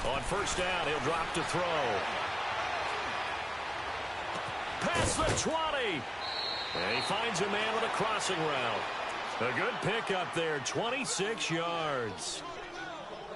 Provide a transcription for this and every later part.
On first down, he'll drop to throw. Past the 20. And he finds a man with a crossing route. A good pickup there, 26 yards.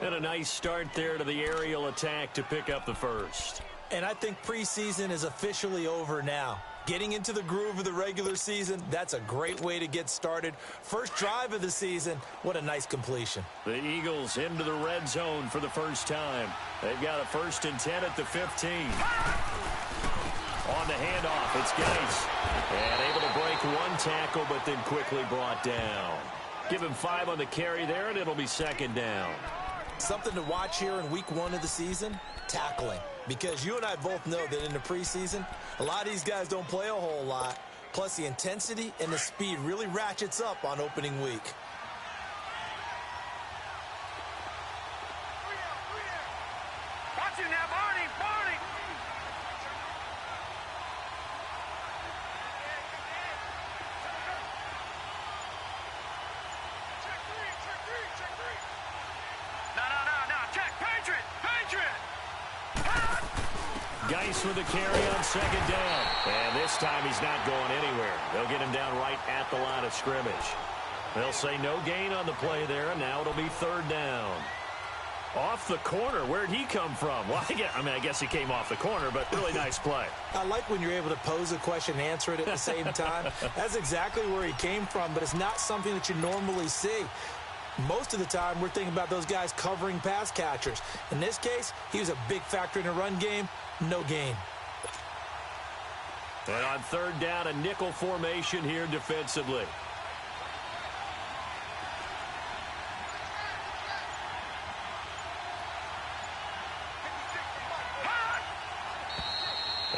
And a nice start there to the aerial attack to pick up the first. And I think preseason is officially over now. Getting into the groove of the regular season, that's a great way to get started. First drive of the season, what a nice completion. The Eagles into the red zone for the first time. They've got a 1st and 10 at the 15. On the handoff, it's Geis. And able to break one tackle, but then quickly brought down. Give him 5 on the carry there, and it'll be 2nd down. Something to watch here in week 1 of the season, tackling. Because you and I both know that in the preseason, a lot of these guys don't play a whole lot. Plus, the intensity and the speed really ratchets up on opening week. Watch it now, Barney! Barney! Check three! No, check! Patriot! Geis with the carry on 2nd down. And this time he's not going anywhere. They'll get him down right at the line of scrimmage. They'll say no gain on the play there, and now it'll be 3rd down. Off the corner. Where'd he come from? Well, I guess he came off the corner, but really nice play. I like when you're able to pose a question and answer it at the same time. That's exactly where he came from, but it's not something that you normally see. Most of the time, we're thinking about those guys covering pass catchers. In this case, he was a big factor in the run game. No gain. And on 3rd down, a nickel formation here defensively.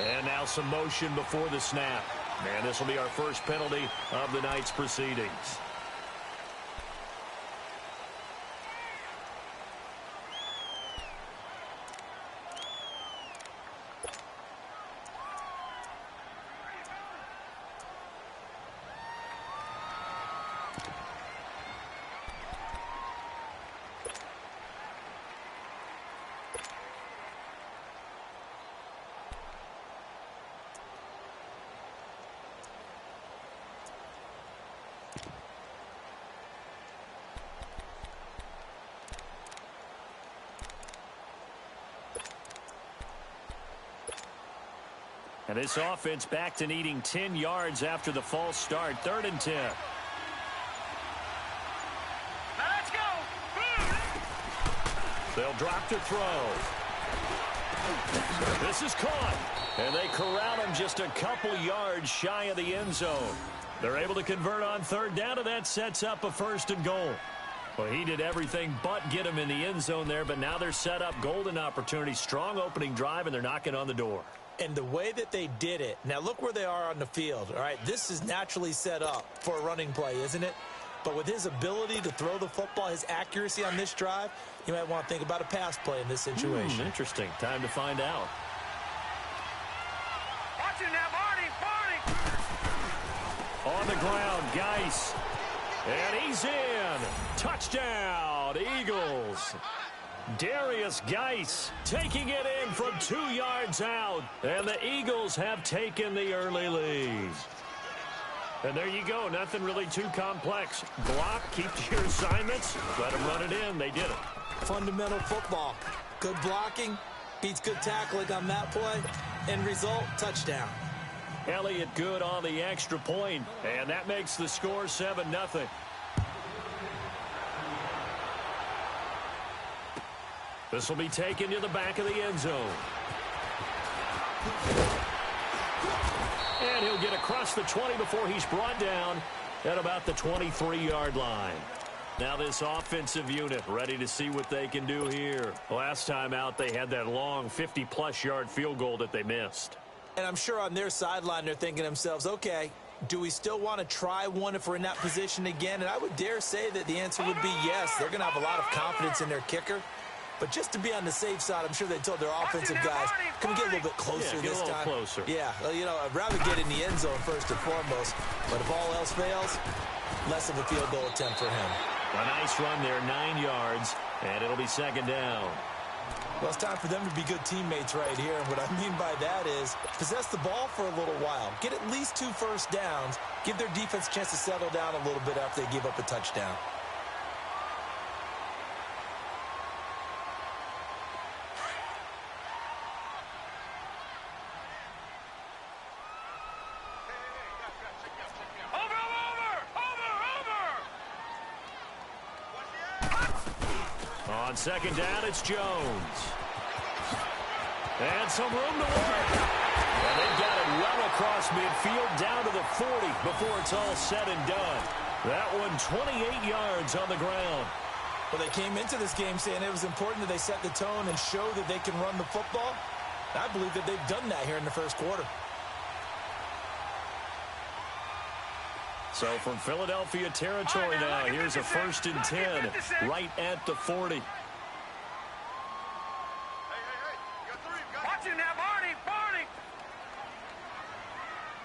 And now some motion before the snap. And this will be our first penalty of the night's proceedings. And this offense back to needing 10 yards after the false start. 3rd and 10. Now let's go! They'll drop to throw. This is caught. And they corral him just a couple yards shy of the end zone. They're able to convert on 3rd down, and that sets up a 1st and goal. Well, he did everything but get him in the end zone there, but now they're set up golden opportunity. Strong opening drive, and they're knocking on the door. And the way that they did it, now look where they are on the field, all right? This is naturally set up for a running play, isn't it? But with his ability to throw the football, his accuracy on this drive, you might want to think about a pass play in this situation. Interesting. Time to find out. Watch it now, Barney! On the ground, Geis. And he's in. Touchdown, Eagles. Darius Geis taking it in from 2 yards out. And the Eagles have taken the early lead. And there you go. Nothing really too complex. Block, keep to your assignments, let them run it in. They did it. Fundamental football. Good blocking beats good tackling on that play. End result, touchdown. Elliott good on the extra point, and that makes the score 7-0. This will be taken to the back of the end zone. And he'll get across the 20 before he's brought down at about the 23-yard line. Now this offensive unit ready to see what they can do here. Last time out, they had that long 50-plus yard field goal that they missed. And I'm sure on their sideline they're thinking to themselves, okay, do we still want to try one if we're in that position again? And I would dare say that the answer would be yes. They're going to have a lot of confidence in their kicker. But just to be on the safe side, I'm sure they told their offensive guys, can we get a little bit closer this time? Closer. Yeah, well, you know, I'd rather get in the end zone first and foremost. But if all else fails, less of a field goal attempt for him. A nice run there, 9 yards, and it'll be 2nd down. Well, it's time for them to be good teammates right here. And what I mean by that is possess the ball for a little while. Get at least 2 first downs. Give their defense a chance to settle down a little bit after they give up a touchdown. On second down, it's Jones. And some room to work. And they've got it well across midfield down to the 40 before it's all said and done. That one 28 yards on the ground. Well, they came into this game saying it was important that they set the tone and show that they can run the football. I believe that they've done that here in the first quarter. So from Philadelphia territory now, here's a 1st and 10 right at the 40. Watch it now, Barney! Barney!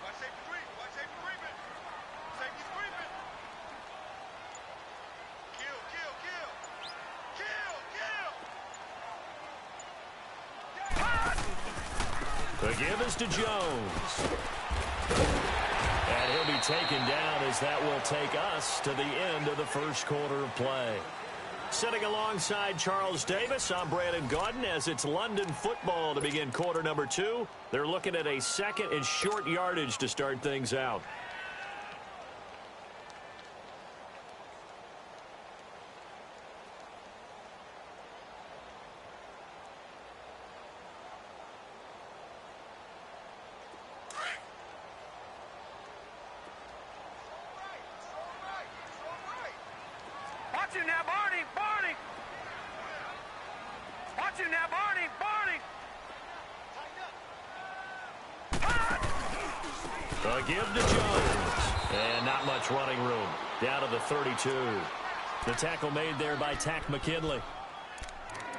Watch safety creeping. Safety creeping. Kill. The give is to Jones. And he'll be taken down as that will take us to the end of the first quarter of play. Sitting alongside Charles Davis, I'm Brandon Gaudin as it's London football to begin quarter number 2. They're looking at a 2nd and short yardage to start things out. Watch it now, Barney! Barney! Watch it now, Barney! Barney! A give to Jones. And not much running room. Down to the 32. The tackle made there by Tack McKinley.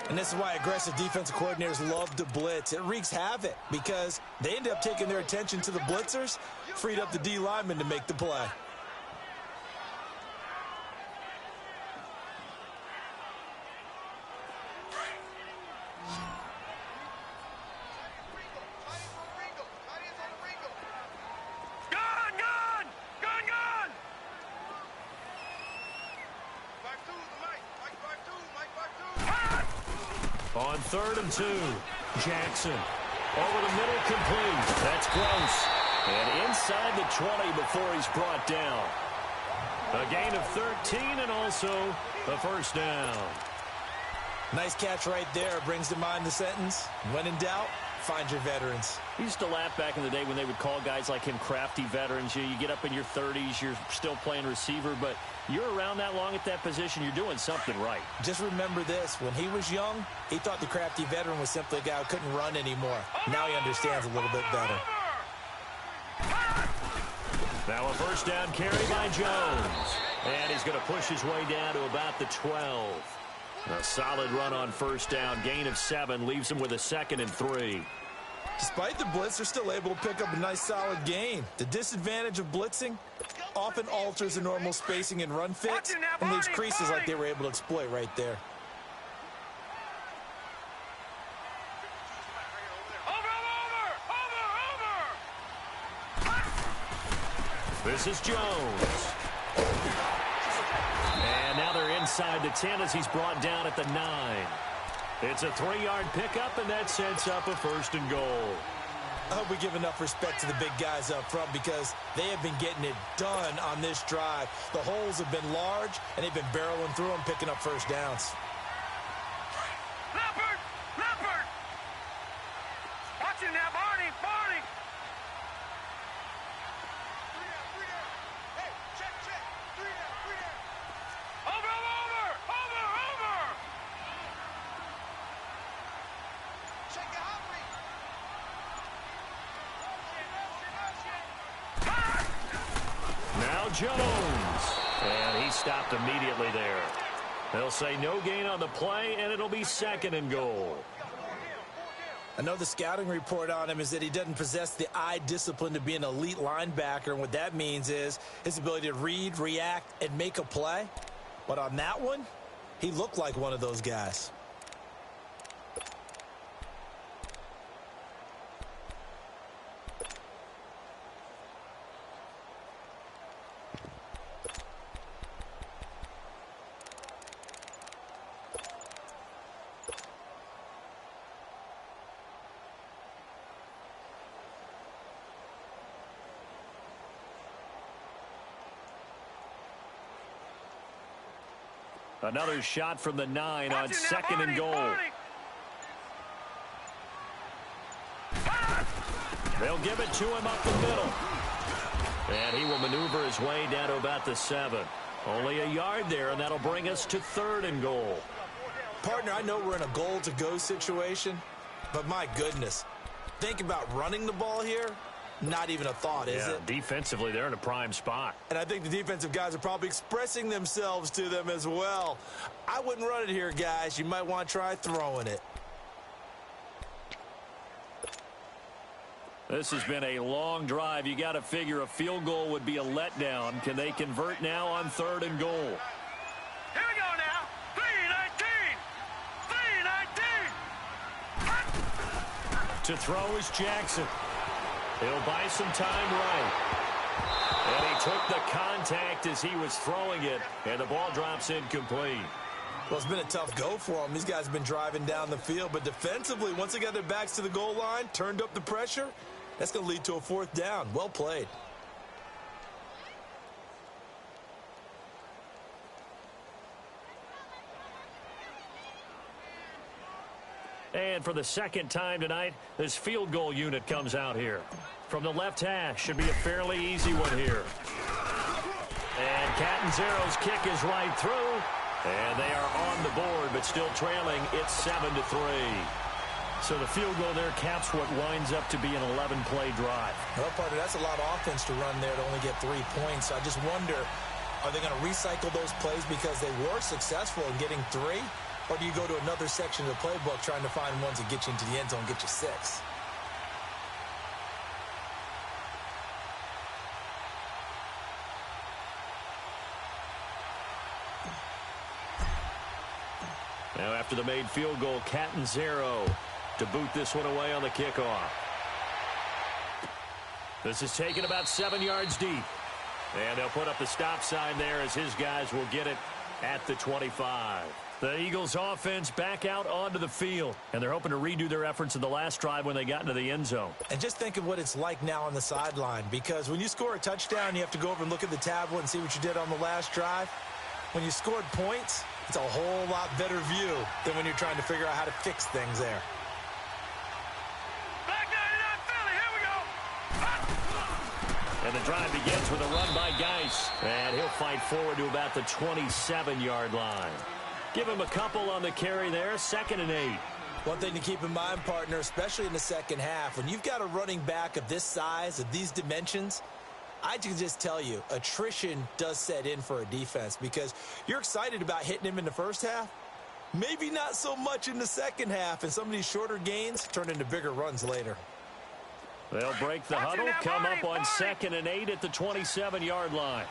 And this is why aggressive defensive coordinators love to blitz. It wreaks havoc because they end up taking their attention to the blitzers, freed up the D lineman to make the play. On 3rd and 2, Jackson. Over the middle, complete. That's close. And inside the 20 before he's brought down. A gain of 13 and also a first down. Nice catch right there. Brings to mind the sentence, when in doubt, find your veterans. I used to laugh back in the day when they would call guys like him crafty veterans. You get up in your 30s, you're still playing receiver, but you're around that long at that position, you're doing something right. Just remember this. When he was young, he thought the crafty veteran was simply a guy who couldn't run anymore. Now he understands a little bit better. Now a first down carry by Jones. And he's going to push his way down to about the 12. A solid run on first down. Gain of 7 leaves him with a 2nd and 3. Despite the blitz, they're still able to pick up a nice solid gain. The disadvantage of blitzing often alters the normal spacing and run fits and leaves creases like they were able to exploit right there. This is Jones. And now they're inside the 10 as he's brought down at the 9. It's a 3-yard pickup, and that sets up a 1st and goal. I hope we give enough respect to the big guys up front because they have been getting it done on this drive. The holes have been large, and they've been barreling through them, picking up first downs. Leopard! Leopard! Watch it now, Barney! Barney! Hey, check. 3 down. Over! Check it out, Now Jones. And he stopped immediately there. They'll say no gain on the play, and it'll be 2nd and goal. I know the scouting report on him is that he doesn't possess the eye discipline to be an elite linebacker, and what that means is his ability to read, react, and make a play. But on that one, he looked like one of those guys. Another shot from the 9 on Watch it now, second and Barney, goal. Barney. They'll give it to him up the middle. And he will maneuver his way down to about the 7. Only a yard there, and that'll bring us to third and goal. Partner, I know we're in a goal-to-go situation, but my goodness, think about running the ball here. Not even a thought, is it? Defensively, they're in a prime spot. And I think the defensive guys are probably expressing themselves to them as well. I wouldn't run it here, guys. You might want to try throwing it. This has been a long drive. You got to figure a field goal would be a letdown. Can they convert now on third and goal? Here we go now. 3-19. 3-19. To throw is Jackson. He'll buy some time right. And he took the contact as he was throwing it, and the ball drops incomplete. Well, it's been a tough go for them. These guys have been driving down the field, but defensively, once they got their backs to the goal line, turned up the pressure, that's going to lead to a fourth down. Well played. And for the second time tonight, this field goal unit comes out here. From the left hash, should be a fairly easy one here. And Catanzaro's kick is right through. And they are on the board, but still trailing. It's 7-3. So the field goal there caps what winds up to be an 11-play drive. Well, partner, that's a lot of offense to run there to only get 3 points. I just wonder, are they going to recycle those plays because they were successful in getting 3? Or do you go to another section of the playbook trying to find ones that get you into the end zone and get you 6? Now after the made field goal, Catanzaro to boot this one away on the kickoff. This is taken about 7 yards deep. And they'll put up the stop sign there as his guys will get it at the 25. The Eagles offense back out onto the field, and they're hoping to redo their efforts in the last drive when they got into the end zone. And just think of what it's like now on the sideline, because when you score a touchdown, you have to go over and look at the tablet and see what you did on the last drive. When you scored points, it's a whole lot better view than when you're trying to figure out how to fix things there. Back 99 Philly. Here we go. And the drive begins with a run by Geis. And he'll fight forward to about the 27-yard line. Give him a couple on the carry there, 2nd and 8. One thing to keep in mind, partner, especially in the second half, when you've got a running back of this size, of these dimensions, I can just tell you, attrition does set in for a defense because you're excited about hitting him in the first half. Maybe not so much in the second half, and some of these shorter gains turn into bigger runs later. They'll break the huddle, come up on 2nd and 8 at the 27-yard line.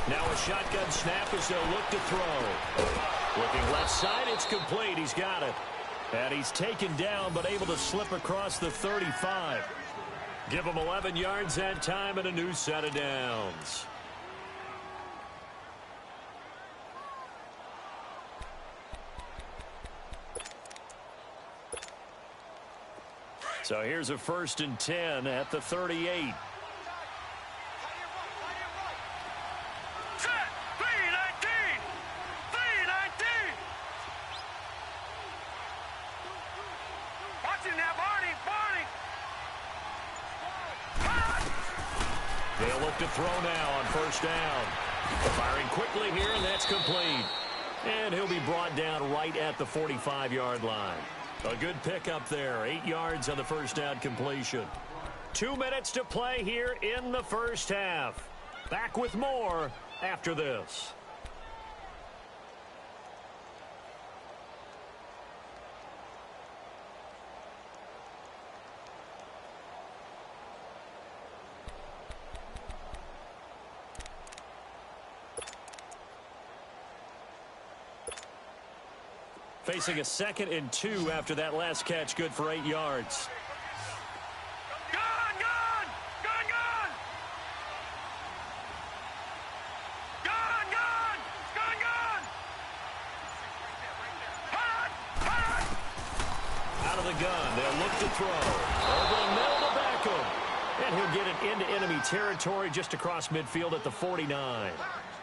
Now a shotgun snap as they'll look to throw. Looking left side, it's complete. He's got it. And he's taken down, but able to slip across the 35. Give him 11 yards that time and a new set of downs. So here's a 1st and 10 at the 38. Set. 3-19. 3-19. Watch it now, Barney. They'll look to throw now on 1st down. Firing quickly here, and that's complete. And he'll be brought down right at the 45-yard line. A good pickup there. 8 yards on the 1st down completion. 2 minutes to play here in the first half. Back with more after this. Facing a 2nd and 2 after that last catch, good for 8 yards. Gun. Out of the gun, they'll look to throw. Over the middle to Beckham. And he'll get it into enemy territory just across midfield at the 49.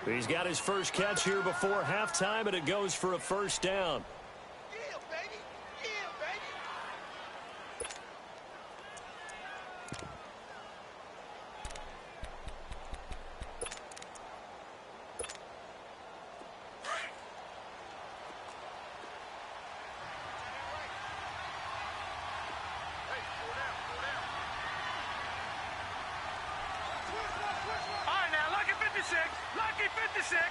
He's got his first catch here before halftime, and it goes for a first down. Yeah, baby. Yeah, baby. Hey, slow down, slow down. Switch one. All right, now, Lucky 56. Lucky 56.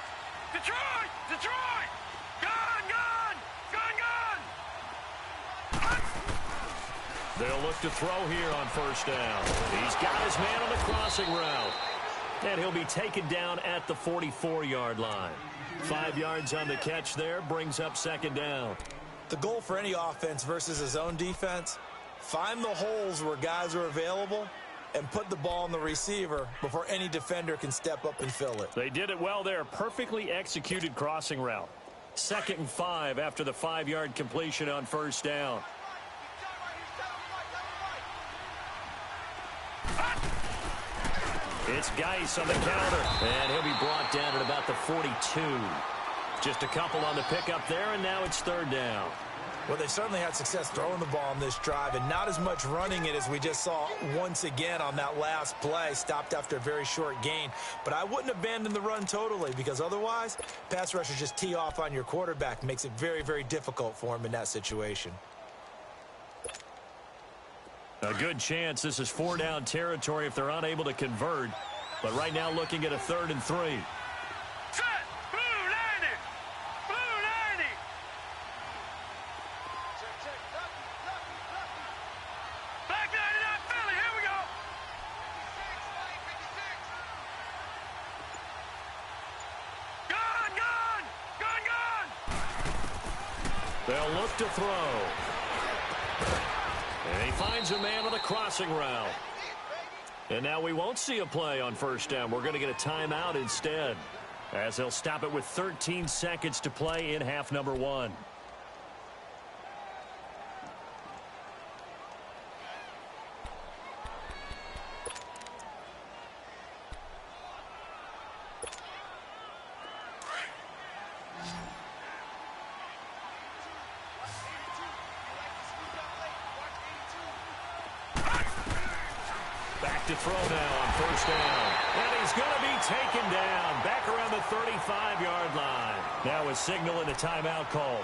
Detroit! Detroit! Gone, gone! Gone, gone! They'll look to throw here on first down. He's got his man on the crossing route. And he'll be taken down at the 44-yard line. 5 yards on the catch there, brings up second down. The goal for any offense versus his own defense, find the holes where guys are available and put the ball on the receiver before any defender can step up and fill it. They did it well there. Perfectly executed crossing route. 2nd and 5 after the 5-yard completion on first down. It's Geis on the counter, and he'll be brought down at about the 42. Just a couple on the pickup there, and now it's third down. Well, they certainly had success throwing the ball on this drive, and not as much running it as we just saw once again on that last play. Stopped after a very short gain. But I wouldn't abandon the run totally, because otherwise, pass rushers just tee off on your quarterback. Makes it very, very difficult for him in that situation. A good chance this is 4-down territory if they're unable to convert. But right now looking at a 3rd and 3. Set! Blue 90! Blue 90! Check. Lucky. Black 99 Philly, here we go! 56, Gone, gone! Gone, gone! They'll look to throw. And he finds a man on the crossing route. And now we won't see a play on first down. We're going to get a timeout instead, as they'll stop it with 13 seconds to play in half number 1. To throw now on first down. And he's going to be taken down back around the 35-yard line. Now a signal and a timeout call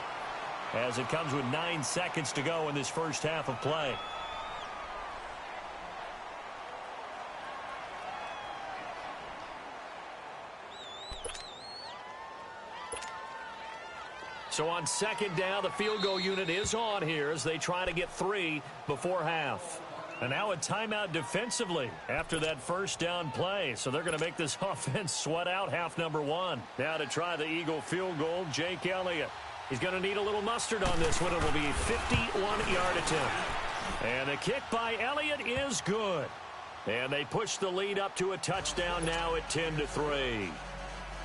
as it comes with 9 seconds to go in this first half of play. So on second down, the field goal unit is on here as they try to get 3 before half. And now a timeout defensively after that first down play. So they're going to make this offense sweat out half number 1. Now to try the Eagle field goal, Jake Elliott. He's going to need a little mustard on this one. It will be a 51-yard attempt. And the kick by Elliott is good. And they push the lead up to a touchdown now at 10-3.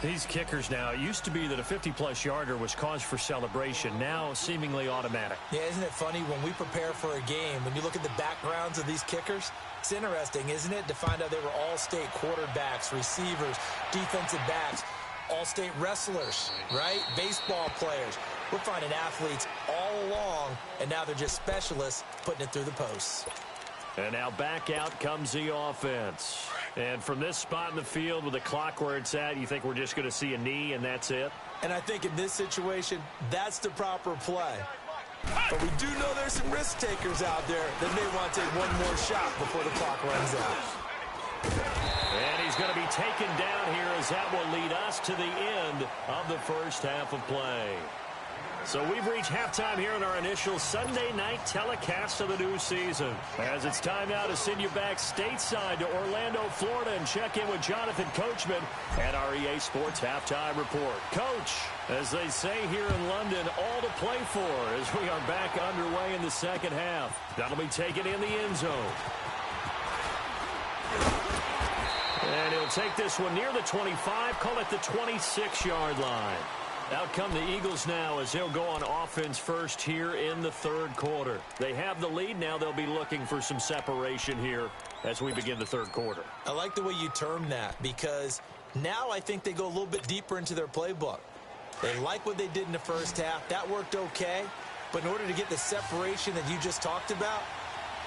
These kickers now, it used to be that a 50-plus yarder was cause for celebration. Now seemingly automatic. Yeah, isn't it funny when we prepare for a game, when you look at the backgrounds of these kickers, it's interesting, isn't it, to find out they were all-state quarterbacks, receivers, defensive backs, all-state wrestlers, right? Baseball players. We're finding athletes all along, and now they're just specialists putting it through the posts. And now back out comes the offense. And from this spot in the field with the clock where it's at, you think we're just going to see a knee and that's it? And I think in this situation, that's the proper play. But we do know there's some risk takers out there that may want to take one more shot before the clock runs out. And he's going to be taken down here as that will lead us to the end of the first half of play. So we've reached halftime here in our initial Sunday night telecast of the new season. As it's time now to send you back stateside to Orlando, Florida, and check in with Jonathan Coachman at our EA Sports Halftime Report. Coach, as they say here in London, all to play for as we are back underway in the second half. That'll be taken in the end zone. And he'll take this one near the 25, call it the 26-yard line. Out come the Eagles now as they'll go on offense first here in the third quarter. They have the lead. Now they'll be looking for some separation here as we begin the third quarter. I like the way you term that because now I think they go a little bit deeper into their playbook. They like what they did in the first half. That worked okay. But in order to get the separation that you just talked about,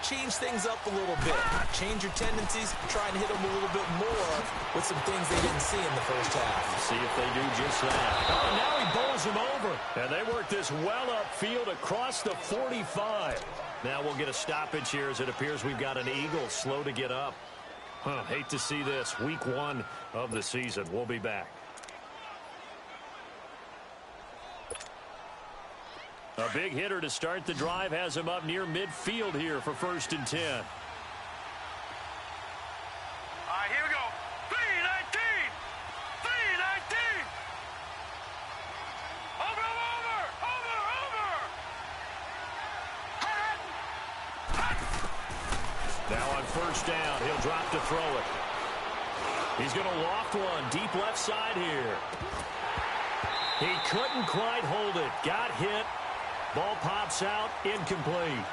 change things up a little bit. Change your tendencies, try and hit them a little bit more with some things they didn't see in the first half. See if they do just that. Oh, now he bowls him over. And they work this well upfield across the 45. Now we'll get a stoppage here as it appears we've got an Eagle slow to get up. Hate to see this. Week 1 of the season. We'll be back. A big hitter to start the drive has him up near midfield here for 1st and 10. All right, here we go. 319. 319. Over. Now on 1st down, he'll drop to throw it. He's going to loft one deep left side here. He couldn't quite hold it. Got hit. Ball pops out, incomplete.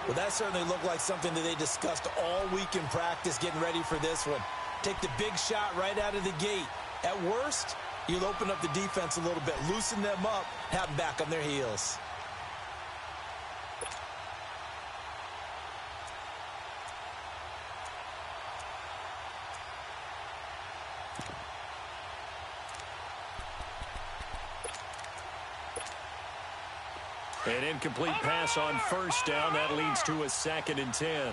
Well, that certainly looked like something that they discussed all week in practice getting ready for this one. Take the big shot right out of the gate. At worst, you'll open up the defense a little bit, loosen them up, have them back on their heels. An incomplete pass on 1st down. That leads to a 2nd and 10. All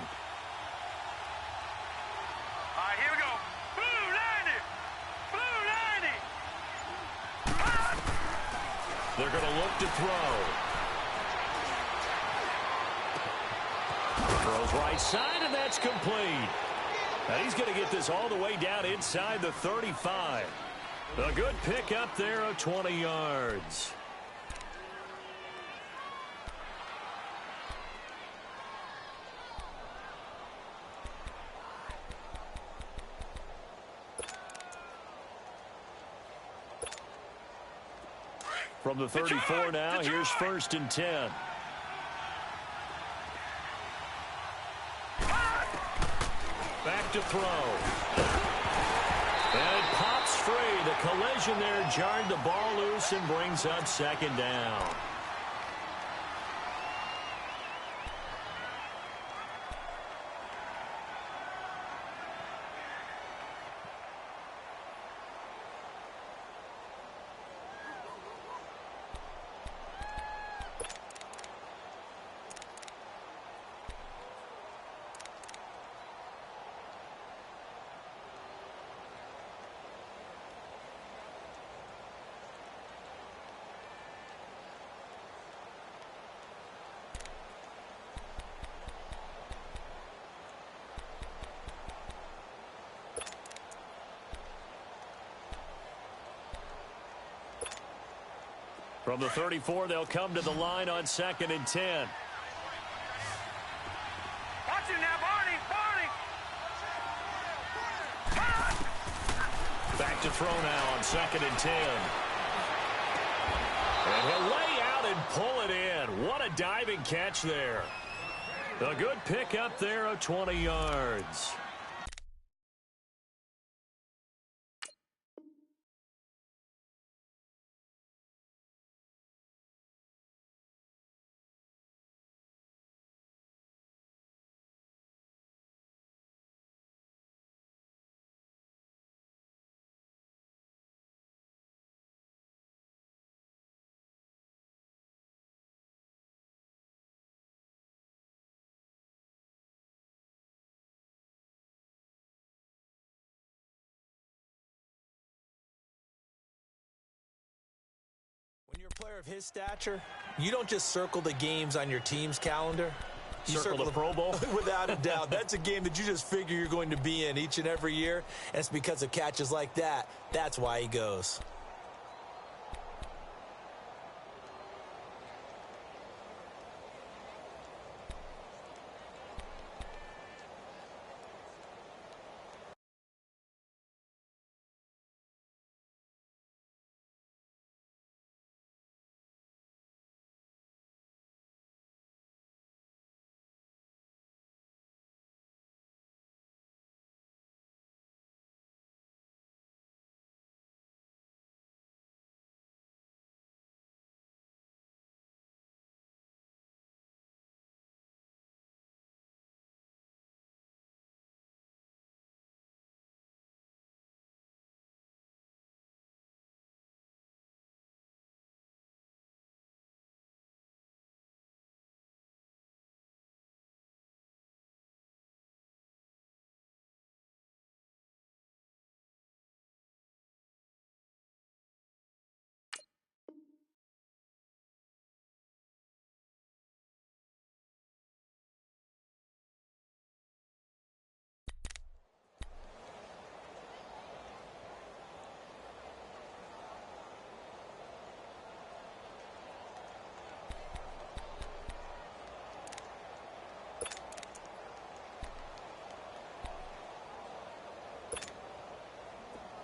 right, here we go. Blue 90. Blue 90. They're going to look to throw. Throws right side, and that's complete. And he's going to get this all the way down inside the 35. A good pick up there of 20 yards. From the 34 now, here's 1st and 10. Back to throw. And it pops free. The collision there jarred the ball loose and brings up 2nd down. From the 34, they'll come to the line on 2nd and 10. Watch him now, Barney. Back to throw now on 2nd and 10. And he'll lay out and pull it in. What a diving catch there. A good pick up there of 20 yards. When you're a player of his stature, you don't just circle the games on your team's calendar. You Circle the Pro Bowl? Without a doubt. That's a game that you just figure you're going to be in each and every year, and it's because of catches like that. That's why he goes.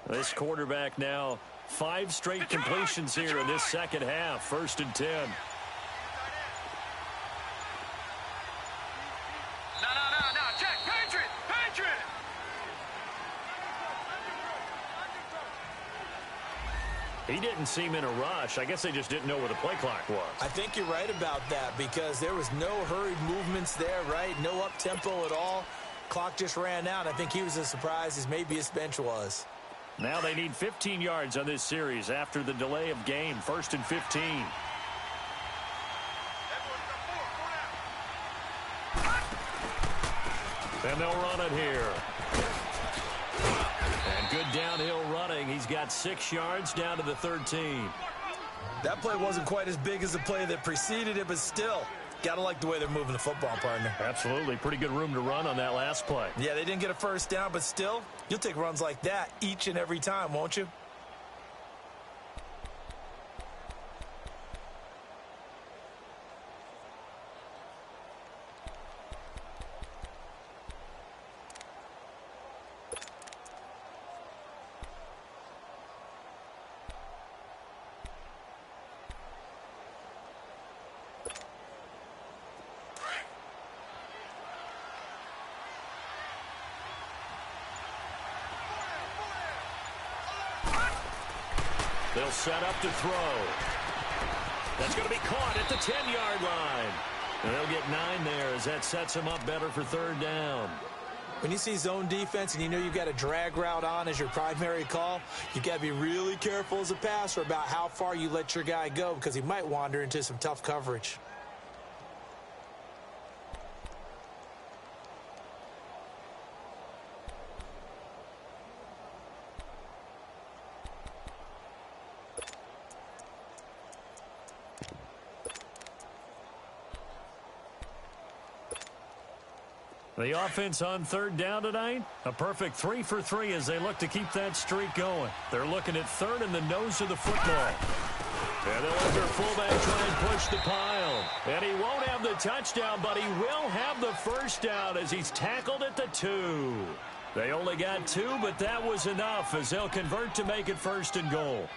This quarterback now 5 straight completions here in this second half. 1st and 10. No. Check. Patriot. He didn't seem in a rush. I guess they just didn't know where the play clock was. I think you're right about that because there was no hurried movements there, right? No up-tempo at all. Clock just ran out. I think he was as surprised as maybe his bench was. Now they need 15 yards on this series after the delay of game. 1st and 15. And they'll run it here. And good downhill running. He's got 6 yards down to the 13. That play wasn't quite as big as the play that preceded it, but still, got to like the way they're moving the football, partner. Absolutely. Pretty good room to run on that last play. Yeah, they didn't get a first down, but still, you'll take runs like that each and every time, won't you? They'll set up to throw. That's going to be caught at the 10-yard line. And they'll get 9 there as that sets them up better for 3rd down. When you see zone defense and you know you've got a drag route on as your primary call, you've got to be really careful as a passer about how far you let your guy go because he might wander into some tough coverage. The offense on 3rd down tonight, a perfect 3 for 3 as they look to keep that streak going. They're looking at 3rd in the nose of the football. And they'll let their fullback try and push the pile. And he won't have the touchdown, but he will have the first down as he's tackled at the 2. They only got 2, but that was enough as they'll convert to make it 1st and goal.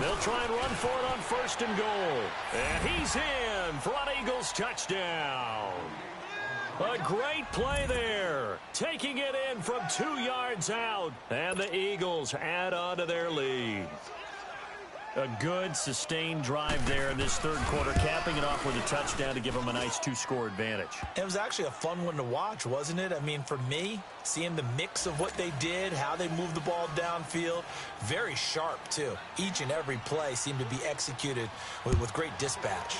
They'll try and run for it on 1st and goal. And he's in for an Eagles touchdown. A great play there. Taking it in from 2 yards out. And the Eagles add on to their lead. A good, sustained drive there in this 3rd quarter, capping it off with a touchdown to give them a nice 2-score advantage. It was actually a fun one to watch, wasn't it? I mean, for me, seeing the mix of what they did, how they moved the ball downfield, very sharp, too. Each and every play seemed to be executed with great dispatch.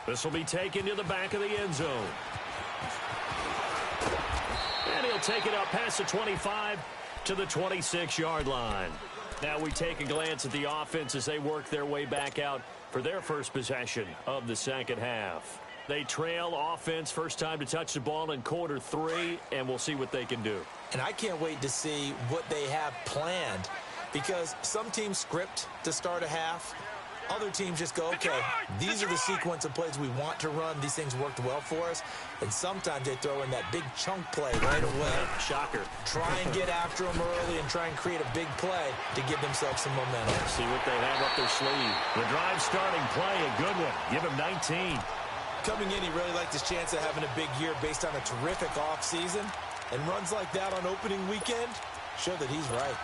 This will be taken to the back of the end zone. And he'll take it up past the 25 to the 26-yard line. Now we take a glance at the offense as they work their way back out for their first possession of the second half. They trail offense, first time to touch the ball in quarter 3, and we'll see what they can do. And I can't wait to see what they have planned because some teams script to start a half. Other teams just go, okay, these are the sequence of plays we want to run. These things worked well for us. And sometimes they throw in that big chunk play right away. Shocker. Try and get after them early and try and create a big play to give themselves some momentum. See what they have up their sleeve. The drive starting play, a good one. Give him 19. Coming in, he really liked his chance of having a big year based on a terrific offseason. And runs like that on opening weekend show that he's right.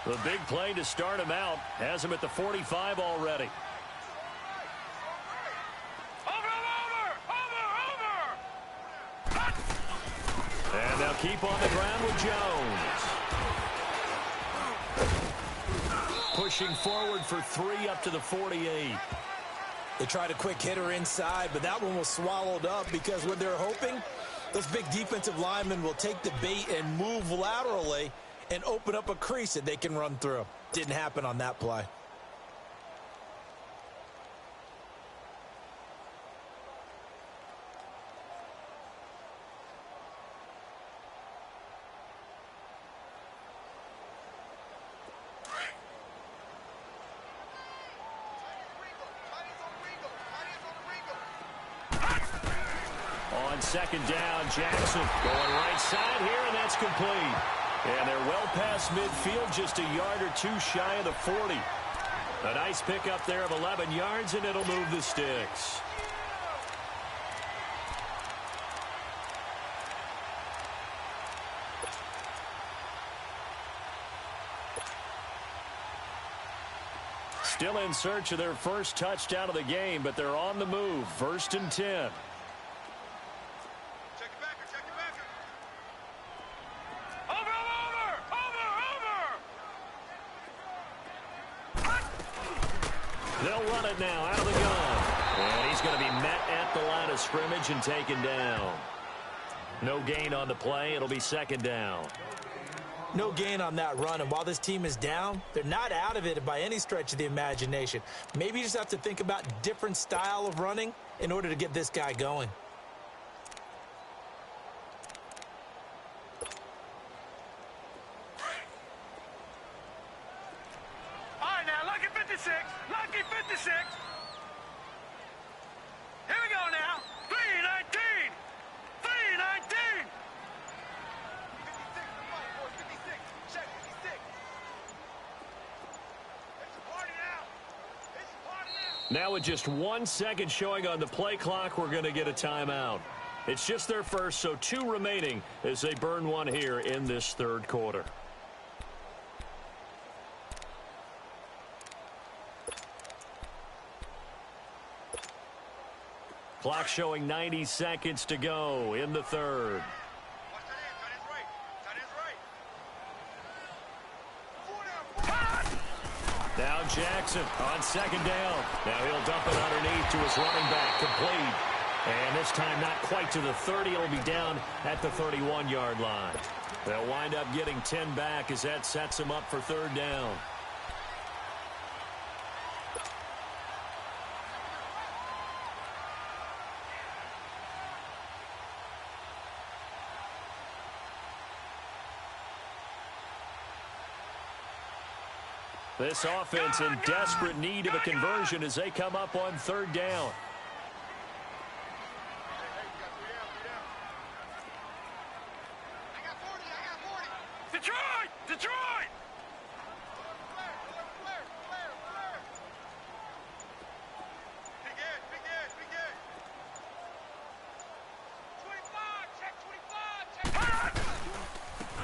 The big play to start him out has him at the 45 already. And they'll keep on the ground with Jones. Pushing forward for 3 up to the 48. They tried a quick hitter inside, but that one was swallowed up because what they're hoping Those big defensive linemen will take the bait and move laterally and open up a crease that they can run through. Didn't happen on that play. Second down, Jackson going right side here, and that's complete. And they're well past midfield, just a yard or two shy of the 40. A nice pickup there of 11 yards, and it'll move the sticks. Still in search of their first touchdown of the game, but they're on the move. 1st and 10. Now out of the gun, and he's going to be met at the line of scrimmage and taken down. No gain on the play. It'll be 2nd down. No gain on that run, and while this team is down, they're not out of it by any stretch of the imagination. Maybe you just have to think about different style of running in order to get this guy going. All right, now, lucky 56. Lucky 56. Here we go now. 319. 319. 56. Check 56. It's a party now. It's a party now. Now with just 1 second showing on the play clock, we're going to get a timeout. It's just their first, so 2 remaining as they burn one here in this 3rd quarter. Clock showing 90 seconds to go in the 3rd. Watch that end. Tight end's right. Tight end's right. Now Jackson on 2nd down. Now he'll dump it underneath to his running back, complete. And this time not quite to the 30. It'll be down at the 31-yard line. They'll wind up getting 10 back as that sets them up for 3rd down. This offense in desperate need of a conversion as they come up on 3rd down. Detroit! Detroit! Big Ed. 25. Check 25. Check.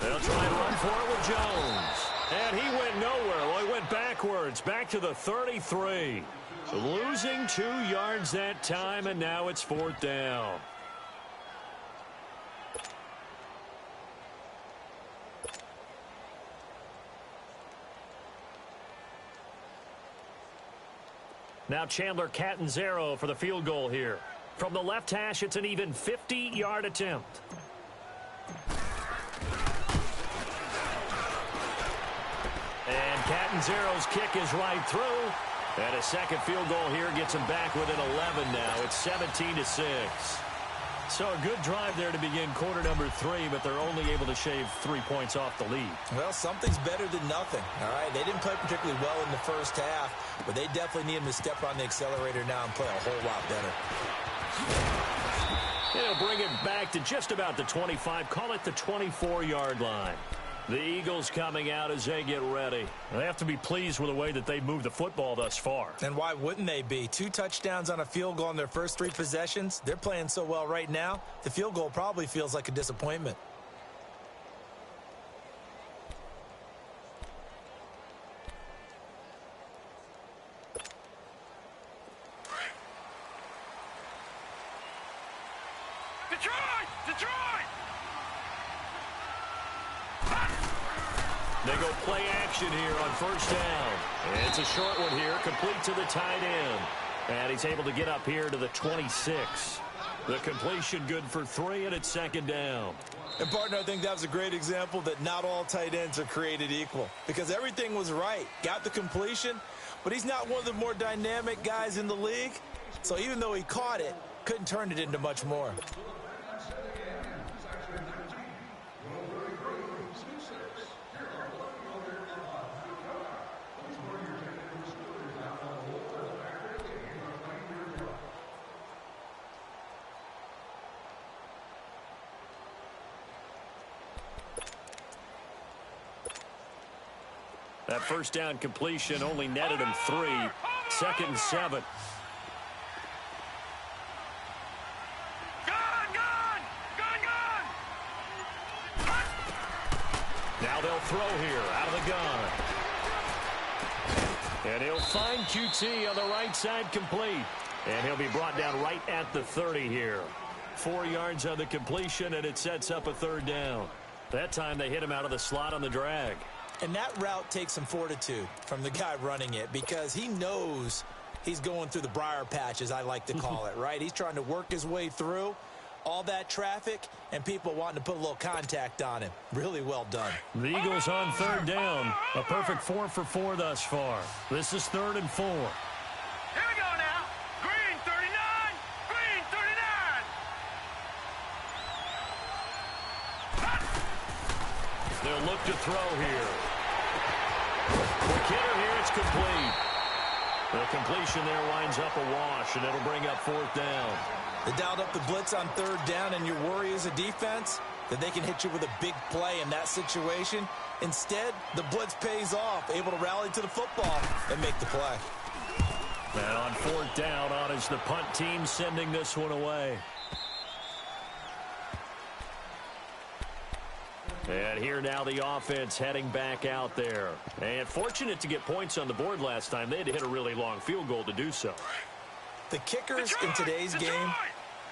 They'll try and run for it with Jones. And he went nowhere. Well, he went backwards, back to the 33. Losing 2 yards that time, and now it's 4th down. Now Chandler Catanzaro for the field goal here. From the left hash, it's an even 50-yard attempt. And Catanzaro's kick is right through. And a second field goal here gets him back within 11 now. It's 17-6. So a good drive there to begin quarter number 3, but they're only able to shave 3 points off the lead. Well, something's better than nothing, all right? They didn't play particularly well in the first half, but they definitely need him to step on the accelerator now and play a whole lot better. They'll bring it back to just about the 25, call it the 24-yard line. The Eagles coming out as they get ready. They have to be pleased with the way that they moved the football thus far. And why wouldn't they be? 2 touchdowns on a field goal in their first 3 possessions. They're playing so well right now, the field goal probably feels like a disappointment. Detroit! Detroit! They go play action here on first down. And it's a short one here, complete to the tight end. And he's able to get up here to the 26. The completion good for 3, and it's second down. And, partner, I think that was a great example that not all tight ends are created equal because everything was right. Got the completion, but he's not one of the more dynamic guys in the league. So even though he caught it, couldn't turn it into much more. That first down completion only netted him 3. Second and 7. Now they'll throw here out of the gun. And he'll find QT on the right side, complete. And he'll be brought down right at the 30 here. 4 yards on the completion, and it sets up a third down. That time they hit him out of the slot on the drag. And that route takes some fortitude from the guy running it because he knows he's going through the briar patch, as I like to call it, right? He's trying to work his way through all that traffic and people wanting to put a little contact on him. Really well done. The Eagles on third down. A perfect 4 for 4 thus far. This is 3rd and 4. Here we go now. Green 39. Green 39. They'll look to throw here. Quick hitter here. It's complete. The completion there winds up a wash, and it'll bring up 4th down. They dialed up the blitz on 3rd down, and your worry as a defense that they can hit you with a big play in that situation. Instead, the blitz pays off, able to rally to the football and make the play. And on 4th down, on is the punt team sending this one away. And here now the offense heading back out there. And fortunate to get points on the board last time. They had to hit a really long field goal to do so. The kickers in today's game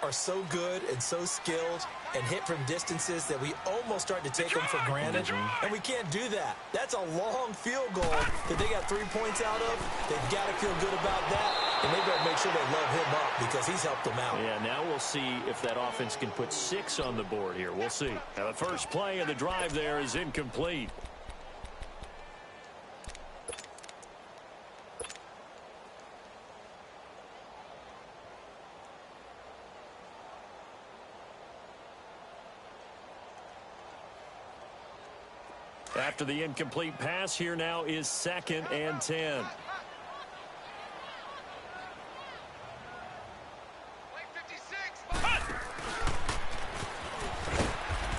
are so good and so skilled and hit from distances that we almost start to take them for granted. And we can't do that. That's a long field goal that they got 3 points out of. They've got to feel good about that. And they better make sure they load him up because he's helped them out. Yeah, now we'll see if that offense can put 6 on the board here. We'll see. Now the first play of the drive there is incomplete. After the incomplete pass, here now is 2nd and 10.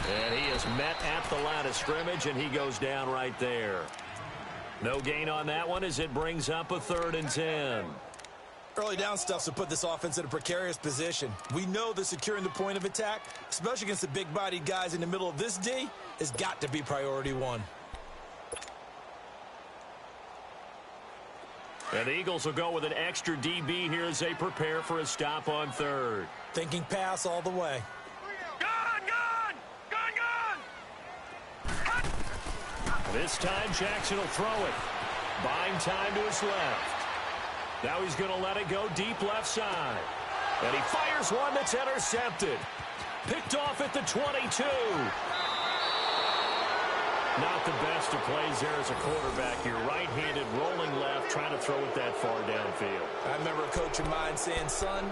And he is met at the line of scrimmage, and he goes down right there. No gain on that one as it brings up a 3rd and 10. Early down stuff to put this offense in a precarious position. We know that securing the point of attack, especially against the big-bodied guys in the middle of this D, has got to be priority 1. And the Eagles will go with an extra DB here as they prepare for a stop on 3rd. Thinking pass all the way. This time Jackson will throw it. Buying time to his left. Now he's going to let it go deep left side. And he fires one that's intercepted. Picked off at the 22. Not the best of plays there as a quarterback. You're right-handed, rolling left, trying to throw it that far downfield. I remember a coach of mine saying, son,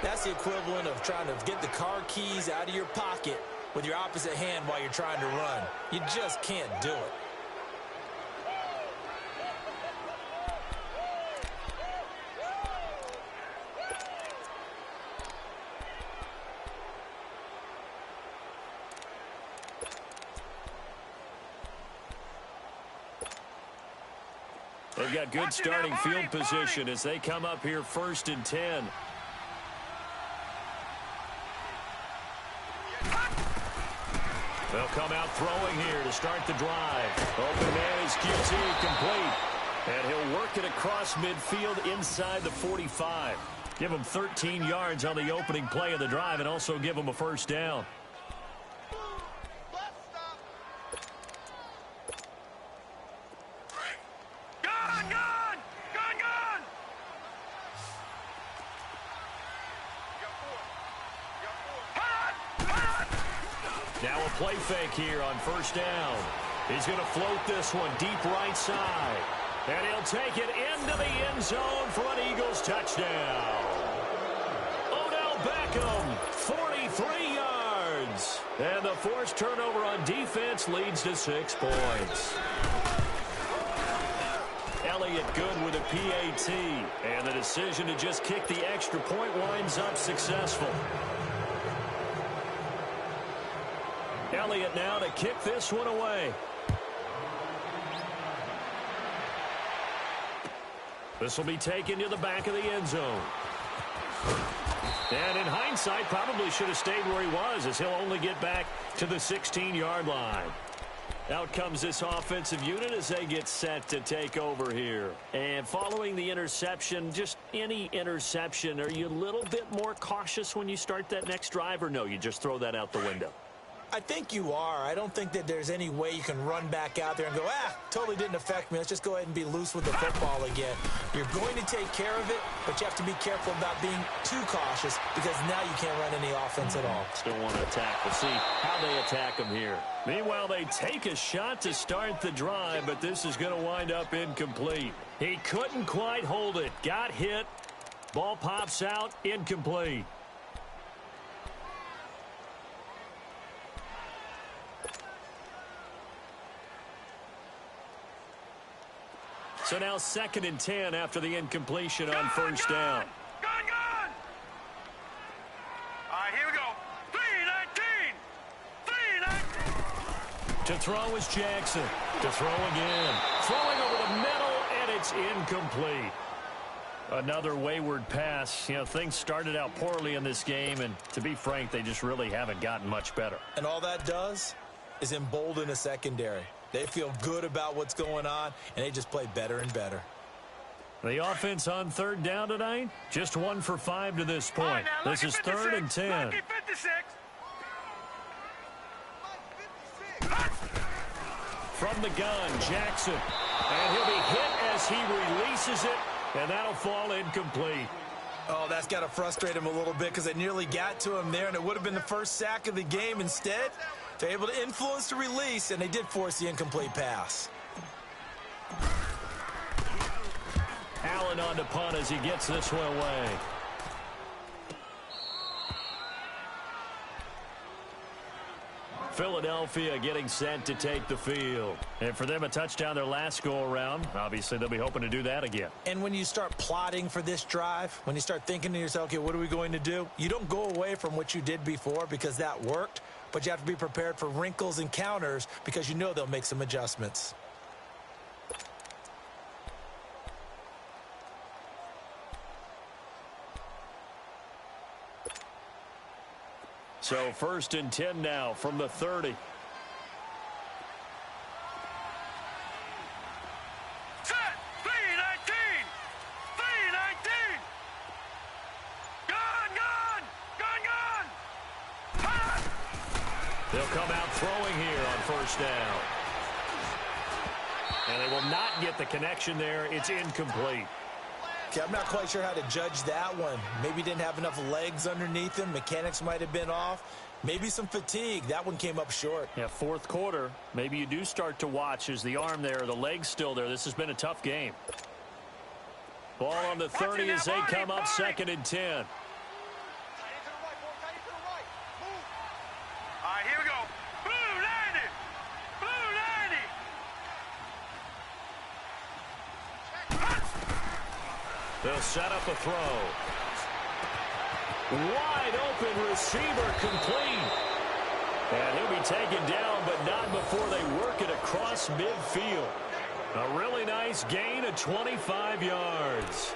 that's the equivalent of trying to get the car keys out of your pocket with your opposite hand while you're trying to run. You just can't do it. They've got good starting field position as they come up here 1st and 10. They'll come out throwing here to start the drive. Open man is QT, complete. And he'll work it across midfield inside the 45. Give him 13 yards on the opening play of the drive and also give him a 1st down. play fake here on first down. He's going to float this one deep right side. And he'll take it into the end zone for an Eagles touchdown. Odell Beckham, 43 yards. And the forced turnover on defense leads to 6 points. Elliott good with a PAT. And the decision to just kick the extra point winds up successful. Elliott now to kick this one away. This will be taken to the back of the end zone. And in hindsight, probably should have stayed where he was, as he'll only get back to the 16-yard line. Out comes this offensive unit as they get set to take over here. And following the interception, just any interception, are you a little bit more cautious when you start that next drive, or no, you just throw that out the window? I think you are. I don't think that there's any way you can run back out there and go, totally didn't affect me. Let's just go ahead and be loose with the football again. You're going to take care of it, but you have to be careful about being too cautious because now you can't run any offense at all. Still want to attack. We'll see how they attack them here. Meanwhile, they take a shot to start the drive, but this is going to wind up incomplete. He couldn't quite hold it. Got hit. Ball pops out. Incomplete. So now 2nd and 10 after the incompletion on first down. Gone! All right, here we go. 3-19. To throw is Jackson. To throw again. Throwing over the middle, and it's incomplete. Another wayward pass. You know, things started out poorly in this game, and to be frank, they just really haven't gotten much better. And all that does is embolden a secondary. They feel good about what's going on, and they just play better and better. The offense on 3rd down tonight, just 1 for 5 to this point. Right, this is 3rd and 10. Lucky 56. From the gun, Jackson. And he'll be hit as he releases it, and that'll fall incomplete. Oh, that's got to frustrate him a little bit because it nearly got to him there, and it would have been the first sack of the game. Instead, they're able to influence the release, and they did force the incomplete pass. Allen on the punt as he gets this one away. Philadelphia getting set to take the field. And for them, a touchdown their last go-around. Obviously, they'll be hoping to do that again. And when you start plotting for this drive, when you start thinking to yourself, okay, what are we going to do? You don't go away from what you did before because that worked, but you have to be prepared for wrinkles and counters because you know they'll make some adjustments. So 1st and 10 now from the 30. Set. 3-19. 3-19. Gone. Hot. They'll come out throwing here on first down. And they will not get the connection there. It's incomplete. Okay, I'm not quite sure how to judge that one. Maybe didn't have enough legs underneath him. Mechanics might have been off. Maybe some fatigue. That one came up short. Yeah, 4th quarter. Maybe you do start to watch as the arm there, the leg's still there. This has been a tough game. Ball on the 30 as they come up 2nd and 10. All right, here we go. Blue 90. Blue 90. They'll set up a throw. Wide open receiver complete. And he'll be taken down, but not before they work it across midfield. A really nice gain of 25 yards.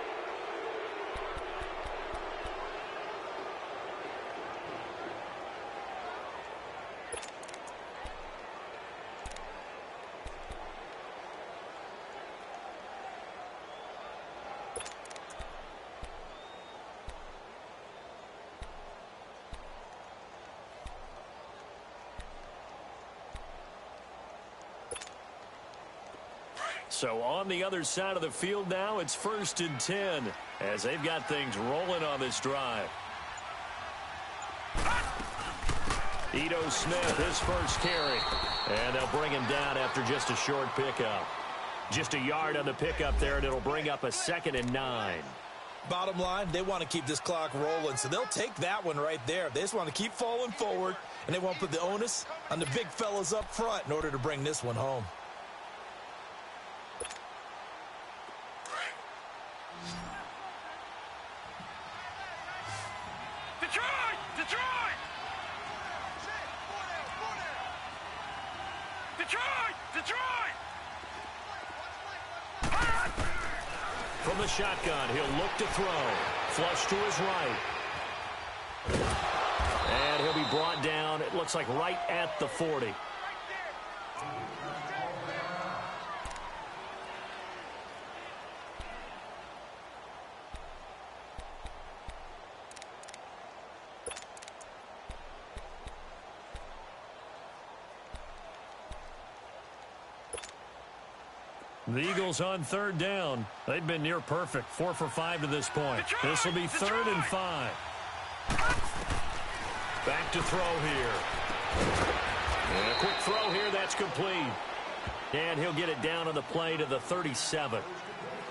So on the other side of the field now, it's 1st and 10 as they've got things rolling on this drive. Ito Smith, his first carry. And they'll bring him down after just a short pickup. Just a yard on the pickup there, and it'll bring up a 2nd and 9. Bottom line, they want to keep this clock rolling, so they'll take that one right there. They just want to keep falling forward, and they want to put the onus on the big fellas up front in order to bring this one home. Detroit! Detroit! Detroit! Detroit! From the shotgun, he'll look to throw. Flush to his right. And he'll be brought down, it looks like right at the 40. The Eagles on 3rd down. They've been near perfect. 4 for 5 to this point. This will be 3rd and 5. Back to throw here. And a quick throw here. That's complete. And he'll get it down on the play to the 37.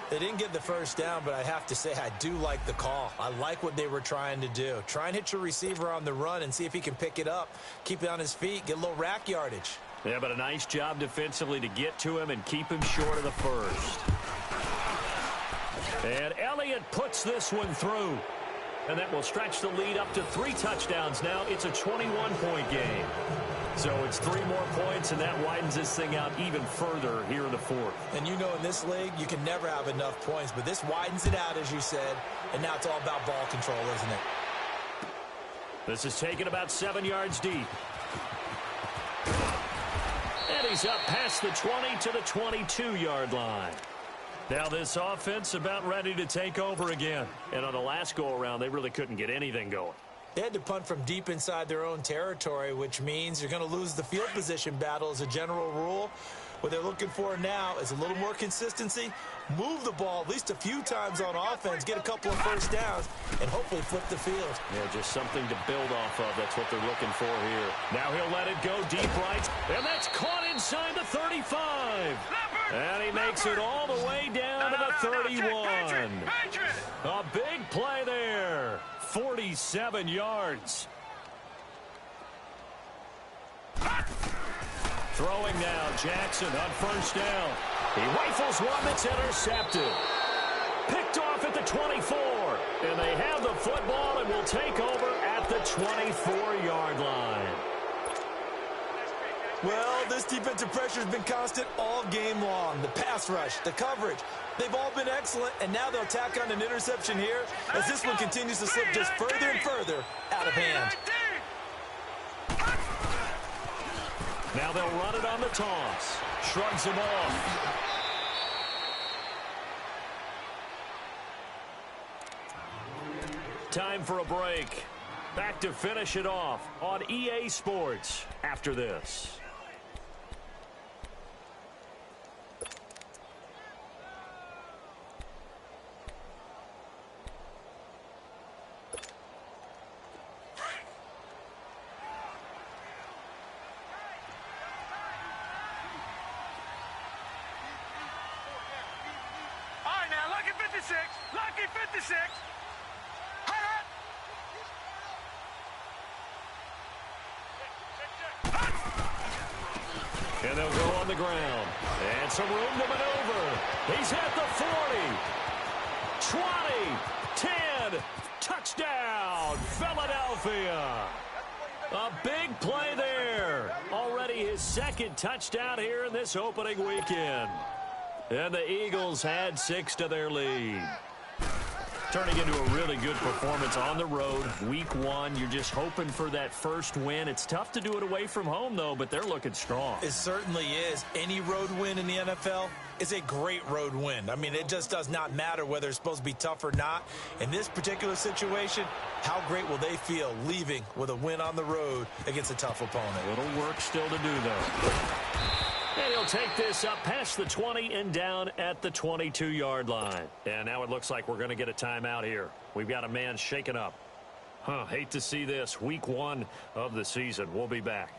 They didn't get the first down, but I have to say I do like the call. I like what they were trying to do. Try and hit your receiver on the run and see if he can pick it up. Keep it on his feet. Get a little rack yardage. Yeah, but a nice job defensively to get to him and keep him short of the first. And Elliott puts this one through. And that will stretch the lead up to 3 touchdowns now. It's a 21-point game. So it's 3 more points, and that widens this thing out even further here in the 4th. And you know in this league, you can never have enough points, but this widens it out, as you said. And now it's all about ball control, isn't it? This is taken about 7 yards deep. And he's up past the 20 to the 22-yard line. Now this offense about ready to take over again. And on the last go-around, they really couldn't get anything going. They had to punt from deep inside their own territory, which means you're going to lose the field position battle as a general rule. What they're looking for now is a little more consistency, move the ball at least a few times on offense, get a couple of first downs, and hopefully flip the field. Yeah, just something to build off of. That's what they're looking for here. Now he'll let it go deep right, and that's caught inside the 35. And he makes it all the way down to the 31. A big play there. 47 yards. Throwing now, Jackson on first down. He rifles one that's intercepted. Picked off at the 24. And they have the football and will take over at the 24-yard line. Well, this defensive pressure has been constant all game long. The pass rush, the coverage, they've all been excellent, and now they'll tack on an interception here as this one continues to slip just further and further out of hand. Now they'll run it on the toss. Shrugs him off. Time for a break. Back to finish it off on EA Sports after this. Lucky 56. And they'll go on the ground. And some room to maneuver. He's at the 40. 20. 10. Touchdown, Philadelphia. A big play there. Already his 2nd touchdown here in this opening weekend. And the Eagles had 6 to their lead. Turning into a really good performance on the road. Week 1, you're just hoping for that first win. It's tough to do it away from home, though, but they're looking strong. It certainly is. Any road win in the NFL is a great road win. I mean, it just does not matter whether it's supposed to be tough or not. In this particular situation, how great will they feel leaving with a win on the road against a tough opponent? Little work still to do, though. And he'll take this up past the 20 and down at the 22-yard line. And now it looks like we're going to get a timeout here. We've got a man shaken up. Hate to see this. Week 1 of the season. We'll be back.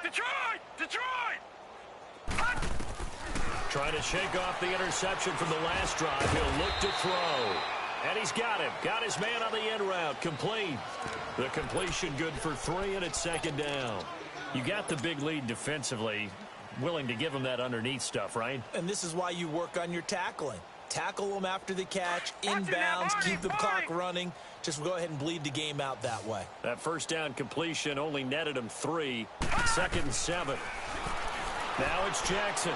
Detroit! Detroit! Trying to shake off the interception from the last drive. He'll look to throw. And he's got him. Got his man on the end route. Complete. The completion good for 3, and it's second down. You got the big lead defensively. Willing to give him that underneath stuff, right? And this is why you work on your tackling. Tackle them after the catch, inbounds, keep the clock running. Just go ahead and bleed the game out that way. That first down completion only netted him 3. 2nd and 7. Now it's Jackson.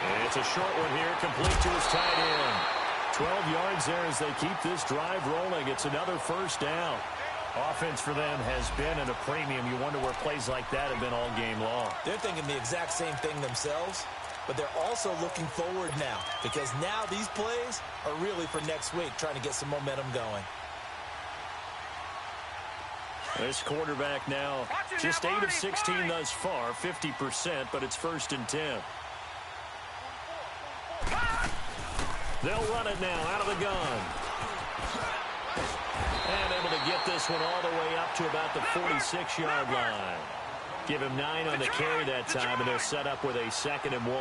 And it's a short one here, complete to his tight end. 12 yards there as they keep this drive rolling. It's another first down. Offense for them has been at a premium. You wonder where plays like that have been all game long. They're thinking the exact same thing themselves, but they're also looking forward now because now these plays are really for next week, trying to get some momentum going. This quarterback now just 8 of 16 thus far, 50%, but it's 1st and 10. They'll run it now out of the gun. And able to get this one all the way up to about the 46-yard line. Give him 9 on the carry that time, and they'll set up with a 2nd and 1.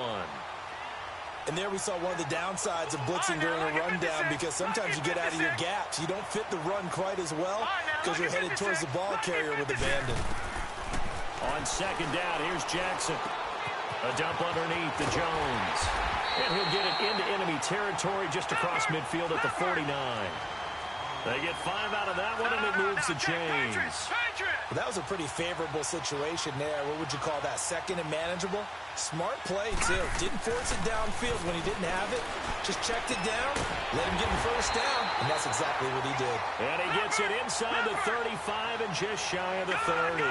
And there we saw one of the downsides of blitzing during a rundown because sometimes you get out of your gaps. You don't fit the run quite as well because you're headed towards the ball carrier with abandon. On 2nd down, here's Jackson. A dump underneath to Jones. And he'll get it into enemy territory just across midfield at the 49. They get 5 out of that one, and it moves the chains. Well, that was a pretty favorable situation there. What would you call that? 2nd and manageable? Smart play, too. Didn't force it downfield when he didn't have it. Just checked it down, let him get the first down, and that's exactly what he did. And he gets it inside the 35 and just shy of the 30.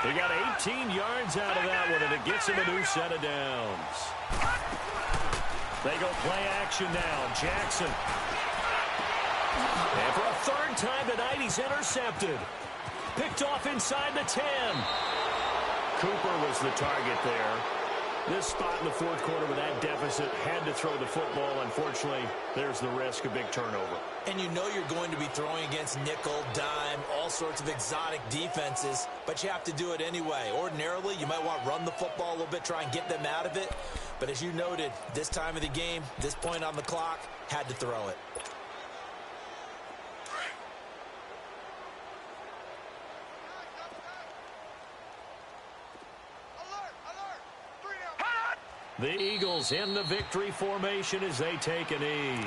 He got 18 yards out of that one, and it gets him a new set of downs. They go play action now. Jackson. And for a 3rd time tonight, he's intercepted. Picked off inside the 10. Cooper was the target there. This spot in the 4th quarter with that deficit, had to throw the football. Unfortunately, there's the risk of big turnover. And you know you're going to be throwing against nickel, dime, all sorts of exotic defenses, but you have to do it anyway. Ordinarily, you might want to run the football a little bit, try and get them out of it. But as you noted, this time of the game, this point on the clock, had to throw it. The Eagles in the victory formation as they take a knee.